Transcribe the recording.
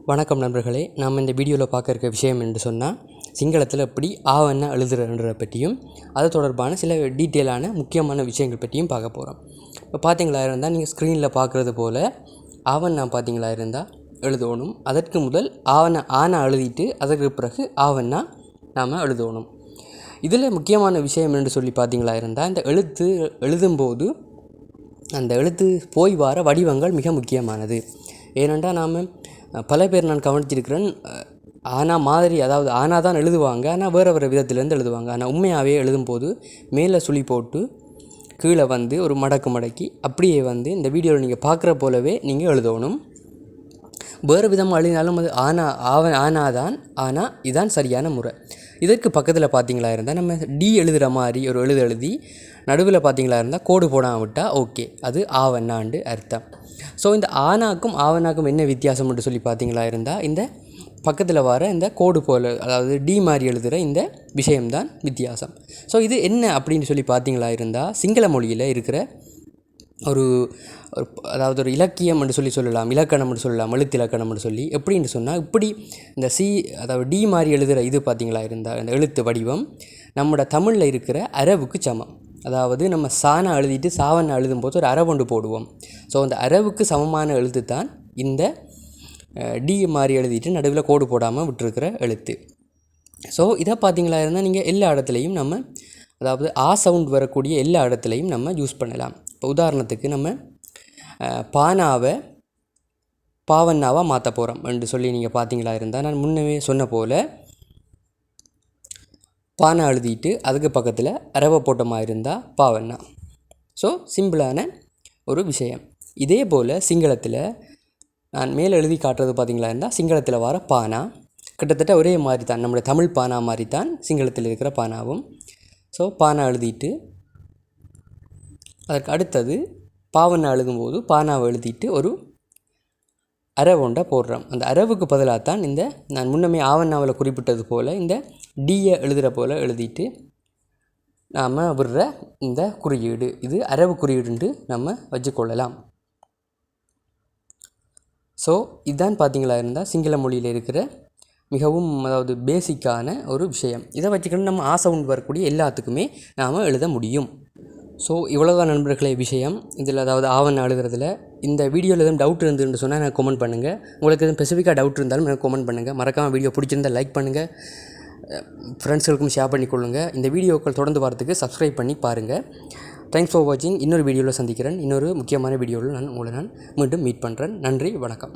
வணக்கம் நண்பர்களே. நாம் இந்த வீடியோவில் பார்க்க இருக்க விஷயம் என்று சொன்னால் சிங்களத்தில் எப்படி ஆவண்ணா எழுதுறன்றதை பற்றியும் அது தொடர்பான சில டீட்டெயிலான முக்கியமான விஷயங்கள் பற்றியும் பார்க்க போகிறோம். இப்போ பார்த்தீங்களா இருந்தால் நீங்கள் ஸ்க்ரீனில் பார்க்குறது போல் ஆவண்ணா பார்த்தீங்களா இருந்தால் எழுதணும். அதற்கு முதல் ஆனா எழுதிட்டு அதற்கு பிறகு ஆவண்ணா நாம் எழுதணும். இதில் முக்கியமான விஷயம் என்று சொல்லி பார்த்தீங்களா இருந்தால் இந்த எழுதும்போது அந்த எழுத்து போய் வர வடிவங்கள் மிக முக்கியமானது. ஏனென்றால் நாம் பல பேர் நான் கவனிச்சிருக்கிறேன், ஆனா மாதிரி, அதாவது ஆனா தான் எழுதுவாங்க, ஆனால் வேறு விதத்துலேருந்து எழுதுவாங்க. ஆனால் உண்மையாகவே எழுதும்போது மேலே சுழி போட்டு கீழே ஒரு மடக்கி அப்படியே இந்த வீடியோவில் நீங்கள் பார்க்குற போலவே நீங்கள் எழுதணும். வேறு விதமாக எழுதினாலும் அது ஆனாதான், ஆனால் இதுதான் சரியான முறை. இதற்கு பக்கத்தில் பார்த்தீங்களா இருந்தால் நம்ம டி எழுதுகிற மாதிரி ஒரு எழுதி நடுவில் பார்த்தீங்களா இருந்தால் கோடு போடாமல் விட்டால் ஓகே, அது ஆவண்ணாண்டு அர்த்தம். ஸோ இந்த ஆனாக்கும் ஆவண்ணாக்கும் என்ன வித்தியாசம் என்று சொல்லி பார்த்தீங்களா இருந்தால் இந்த பக்கத்தில் வர இந்த கோடு போல், அதாவது டி மாதிரி எழுதுகிற இந்த விஷயம்தான் வித்தியாசம். ஸோ இது என்ன அப்படின்னு சொல்லி பார்த்தீங்களா இருந்தால் சிங்கள மொழியில் இருக்கிற அதாவது ஒரு இலக்கியம் என்று சொல்லலாம், இலக்கணம் என்று சொல்லலாம், எழுத்து இலக்கணம் என்று சொல்லி. எப்படின்னு சொன்னால் இப்படி இந்த அதாவது டி மாதிரி எழுதுகிற இது பார்த்தீங்களா இருந்தால் இந்த எழுத்து வடிவம் நம்மளோட தமிழில் இருக்கிற அரவுக்கு சமம். அதாவது நம்ம சானா எழுதிட்டு சாவண்ணா எழுதும்போது ஒரு அரவொண்டு போடுவோம். ஸோ அந்த அரவுக்கு சமமான எழுத்து தான் இந்த டி மாதிரி எழுதிட்டு நடுவில் கோடு போடாமல் விட்டுருக்கிற எழுத்து. ஸோ இதை பார்த்தீங்களா இருந்தால் நீங்கள் எல்லா இடத்துலையும் நம்ம, அதாவது சவுண்ட் வரக்கூடிய எல்லா இடத்துலையும் நம்ம யூஸ் பண்ணலாம். இப்போ உதாரணத்துக்கு நம்ம பானாவை பாவண்ணாவாக மாற்ற போகிறோம் என்று சொல்லி நீங்கள் பார்த்தீங்களா இருந்தால் நான் முன்னவே சொன்ன போல் பானா எழுதிட்டு அதுக்கு பக்கத்தில் அரவை போட்டமாக இருந்தால் பாவண்ணா. ஸோ சிம்பிளான ஒரு விஷயம். இதே போல் சிங்களத்தில் நான் மேலே எழுதி காட்டுறது பார்த்தீங்களா இருந்தால் சிங்களத்தில் வர பானா கிட்டத்தட்ட ஒரே மாதிரி தான், நம்மளுடைய தமிழ் பானா மாதிரி தான் சிங்களத்தில் இருக்கிற பானாவும். ஸோ பானா எழுதிட்டு அதற்கு அடுத்தது பாவண்ணா எழுதும்போது பானாவை எழுதிட்டு ஒரு அரவுண்டை போடுறோம். அந்த அரவுக்கு பதிலாக தான் இந்த நான் முன்னமே ஆவண்ணாவில் குறிப்பிட்டது போல் இந்த டியை எழுதுகிற போல் எழுதிட்டு நாம் விடுற இந்த குறியீடு, இது அரவு குறியீடுன்ட்டு நம்ம வச்சுக்கொள்ளலாம். ஸோ இதுதான் பார்த்தீங்களா இருந்தால் சிங்கள மொழியில் இருக்கிற மிகவும், அதாவது பேசிக்கான ஒரு விஷயம். இதை வச்சுக்கிட்டு நம்ம சவுண்ட் வரக்கூடிய எல்லாத்துக்குமே நாம் எழுத முடியும். ஸோ இவ்வளோதான் நண்பர்களே விஷயம் இதில். அதாவது ஆவண்ணா எழுதுறதுல இந்த வீடியோவில் எதுவும் டவுட் இருந்துன்னு சொன்னால் எனக்கு கமெண்ட் பண்ணுங்கள். உங்களுக்கு எதுவும் ஸ்பெசிஃபிக்காக டவுட் இருந்தாலும் எனக்கு கமெண்ட் பண்ணுங்கள். மறக்காமல் வீடியோ பிடிச்சிருந்தால் லைக் பண்ணுங்கள், ஃப்ரெண்ட்ஸ்களுக்கும் ஷேர் பண்ணிக்கொள்ளுங்கள். இந்த வீடியோக்கள் தொடர்ந்து வரத்துக்கு சப்ஸ்கிரைப் பண்ணி பாருங்கள். தேங்க்ஸ் ஃபார் வாட்சிங். இன்னொரு வீடியோவில் சந்திக்கிறேன். இன்னொரு முக்கியமான வீடியோவில் உங்களை மீண்டும் மீட் பண்ணுறேன். நன்றி, வணக்கம்.